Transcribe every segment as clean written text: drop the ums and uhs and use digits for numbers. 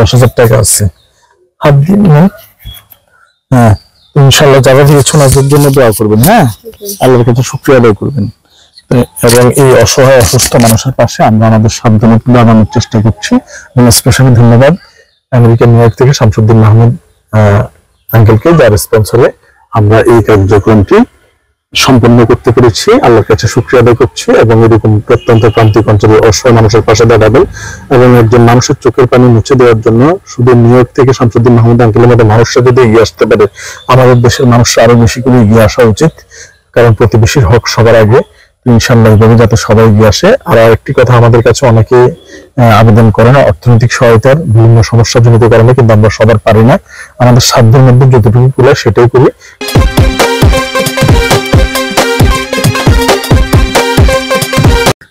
10,000 টাকা আছে, হাত দিন না। হ্যাঁ, ইনশাআল্লাহ যারা দিয়েছেন ওদের জন্য দোয়া করবেন। হ্যাঁ, আল্লাহর কাছে শুকরিয়া আদায় করবেন। এবং এই অসহায় অসুস্থ মানুষের পাশে আমরা আমাদের সাধ্যমতো লাগানোর চেষ্টা করছি। স্পেশালি ধন্যবাদ আমেরিকান নিউ ইয়র্ক থেকে শামসুদ্দিন মাহমুদ আঙ্কেলকে, যার স্পন্সরে আমরা এই কার্যক্রমটি সম্পন্ন করতে পেরেছি। আল্লাহর কাছে শুকরিয়া আদায় করছি এবং এরকম প্রত্যন্ত প্রান্তিক অঞ্চলের অসহায় মানুষের পাশে দাঁড়াবেন এবং একজন মানুষের চোখের পানি মুছে দেওয়ার জন্য শুধু নিউ ইয়র্ক থেকে শামসুদ্দিন মাহমুদ আঙ্কেলের মতো মানুষরা যদি এগিয়ে আসতে পারে, আমাদের দেশের মানুষরা আরো বেশি করে এগিয়ে আসা উচিত, কারণ প্রতিবেশীর হক সবার আগে। ইনশাআল্লাহ এইভাবে যাতে সবাই এগিয়ে আসে। আর আরেকটি কথা, আমাদের কাছে অনেকে আবেদন করেন অর্থনৈতিক সহায়তার বিভিন্ন সমস্যাজনিত কারণে, কিন্তু আমরা সবার পারি না। আমাদের সাধ্যের মধ্যে যতটুকু কুলায় সেটাই করি।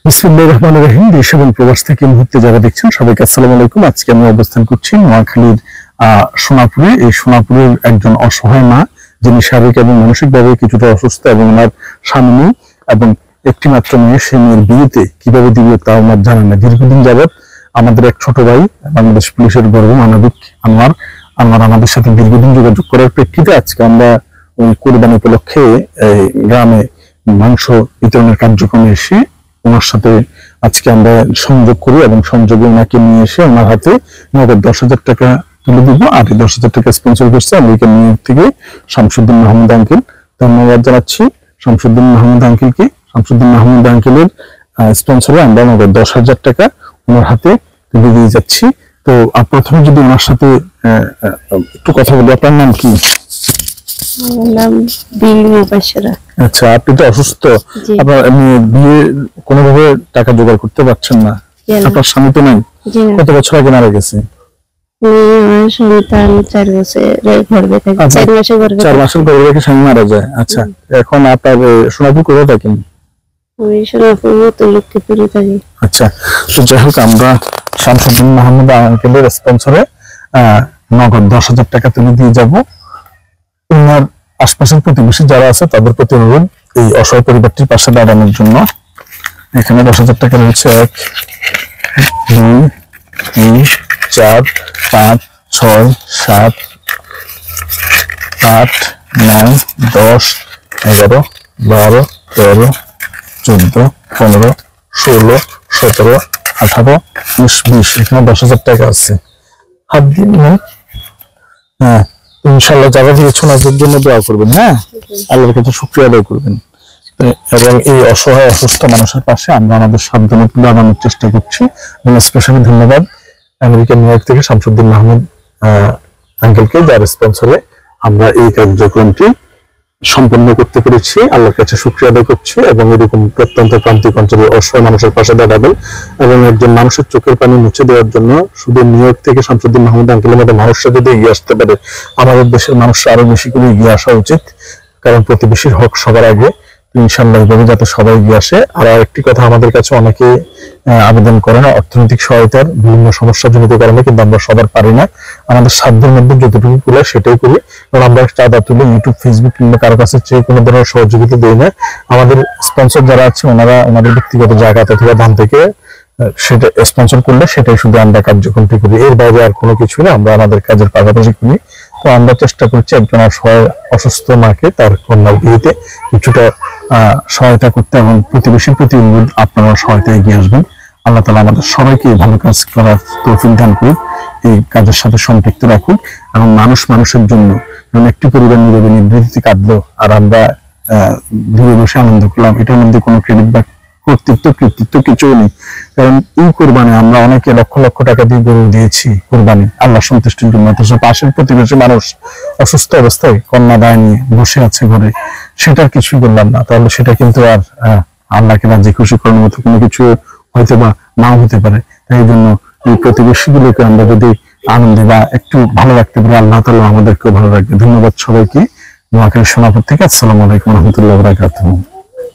বিসমিল্লাহির রহমানির রহিম। দেশ এবং প্রবাস থেকে মুহূর্তে যারা দেখছেন সবাইকে আসসালামু আলাইকুম। আজকে আমি অবস্থান করছি নোয়াখালীর সোনাপুরে। এই সোনাপুরের একজন অসহায় মা, যিনি শারীরিক এবং মানসিকভাবে কিছুটা অসুস্থ এবং ওনার স্বামী এবং একটি মাত্র মেয়ে, সেই মেয়ের বিয়েতে কিভাবে দিবে তা আমার জানা নেই। দীর্ঘদিন যাবৎ আমাদের এক ছোট ভাই বাংলাদেশ পুলিশের গর্ব মানবিক আনোয়ার আমাদের সাথে দীর্ঘদিন যোগাযোগ করার প্রেক্ষিতে আজকে আমরা ওই কোরবানি উপলক্ষে গ্রামে মাংস বিতরণের কার্যক্রমে এসে ওনার সাথে আজকে আমরা সংযোগ করি এবং সংযোগে ওনাকে নিয়ে এসে ওনার হাতে 10,000 টাকা তুলে দিব। আর এই 10,000 টাকা স্পন্সর করছে আমেরিকান নিউ ইয়র্ক থেকে শামসুদ্দিন মাহমুদ আঙ্কেল। ধন্যবাদ জানাচ্ছি শামসুদ্দিন মাহমুদ আঙ্কেলকে। শামসুদ্দিন মাহমুদ আঙ্কেলের স্পন্সরে আমরা 10,000 টাকা ওনার হাতে তুলে দিয়ে যাচ্ছি। তো প্রথমে যদি ওনার সাথে একটু কথা বলি, আপনার নাম কি? আচ্ছা, আপনি তো অসুস্থ, আপনার বিয়ে কোনোভাবে টাকা জোগাড় করতে পারছেন না, আপনার স্বামী তো নাই, কত বছর আগে মারা গেছে? 4 মাসের গর্ভে রেখে স্বামী মারা যায়। আচ্ছা, এখন আপনার সোনাপুর কোথায় থাকেন? আচ্ছা, তো যাই হোক, আমরা শামসুদ্দিন মাহমুদ আঙ্কেলের স্পন্সরে নগদ 10,000 টাকা তুলে দিয়ে যাব। ওনার আশপাশের প্রতিবেশী যারা আছে তাদের প্রতি অনুরোধ এই অসহায় পরিবারটির পাশে দাঁড়ানোর জন্য। এখানে 10,000 টাকা রয়েছে। 1, 2, 3, 4, 5, 6, 7, 8, 9, 10, 11, 12, 13, 14, 15, 16, 17, 18, 19, 20। এখানে 10,000 টাকা আছে, হাত দিন না। হ্যাঁ, ইনশাআল্লাহ যারা দিয়েছেন ওদের জন্য দোয়া করবেন। হ্যাঁ, আল্লাহর কাছে শুকরিয়া আদায় করবেন। এবং এই অসহায় অসুস্থ মানুষের পাশে আমরা আমাদের সাধ্যমতো লাগানোর চেষ্টা করছি। স্পেশালি ধন্যবাদ আমেরিকান নিউ ইয়র্ক থেকে শামসুদ্দিন মাহমুদ আঙ্কেলকে, যার স্পন্সরে আমরা এই কার্যক্রমটি সম্পন্ন করতে পেরেছি। আল্লাহর কাছে শুকরিয়া আদায় করছি এবং এরকম প্রত্যন্ত প্রান্তিক অঞ্চলের অসহায় মানুষের পাশে দাঁড়াবেন এবং একজন মানুষের চোখের পানি মুছে দেওয়ার জন্য শুধু নিউ ইয়র্ক থেকে শামসুদ্দিন মাহমুদ আঙ্কেলের মতো মানুষরা যদি এগিয়ে আসতে পারে, আমাদের দেশের মানুষরা আরো বেশি করে এগিয়ে আসা উচিত, কারণ প্রতিবেশীর হক সবার আগে। ইনশাআল্লাহ এইভাবে যাতে সবাই এগিয়ে আসে। আর আরেকটি কথা, আমাদের কাছে অনেকে আবেদন করেন অর্থনৈতিক সহায়তার বিভিন্ন সমস্যাজনিত কারণে, কিন্তু আমরা সবার পারি না। আমাদের সাধ্যের মধ্যে যতটুকু কুলায় সেটাই করি, কারণ আমরা চাঁদা তুলে ইউটিউব, ফেসবুক কিংবা কারো কাছে চেয়ে কোনো ধরনের সহযোগিতা দেই না। আমাদের স্পন্সর যারা আছে ওনারা ওনাদের ব্যক্তিগত জায়গা অথবা ধান থেকে সেটা স্পন্সর করলে সেটাই শুধু আমরা কার্যক্রমটি করি, এর বাইরে আর কোনো কিছু না। আমরা আমাদের কাজের পাশাপাশি করি। তো আমরা চেষ্টা করছি একজন অসুস্থ মাকে তার কন্যার বিয়েতে কিছুটা সহায়তা করতে এবং প্রতিবেশীর প্রতি অনুরোধ আপনারা সহায়তা এগিয়ে আসবেন। আল্লাহ তাআলা আমাদের সবাইকে ভালো কাজ করার তৌফিক দান করুন, এই কাজের সাথে সম্পৃক্ত রাখুন এবং মানুষের জন্য, কারণ একটি পরিবার নীরবে নিবৃত্তিতে কাঁদলো আর আমরা দূরে বসে আনন্দ করলাম, এটার মধ্যে কোনো ক্রেডিট বা কৃতিত্ব কিছুই নেই। কারণ এই কোরবানি আমরা অনেকে লক্ষ লক্ষ টাকা দিয়ে গরু দিয়েছি কোরবানি আল্লাহ সন্তুষ্টির জন্য, অথচ পাশের প্রতিবেশী মানুষ অসুস্থ অবস্থায় কন্যা দায় নিয়ে বসে আছে ঘরে, সেটা কিছুই করলাম না, তাহলে সেটা কিন্তু আর আল্লাহকে রাজি খুশি করার মতো কোনো কিছু হয়তো বা নাও হতে পারে। তাই এই জন্য এই প্রতিবেশীগুলোকে আমরা যদি আনন্দে বা একটু ভালো রাখতে পারি, আল্লাহ তাআলা আমাদেরকেও ভালো রাখবে। ধন্যবাদ সবাইকে। নোয়াখালী সোনাপুর থেকে। আসসালামু আলাইকুম ওয়া রাহমাতুল্লাহি ওয়া বারাকাতুহু।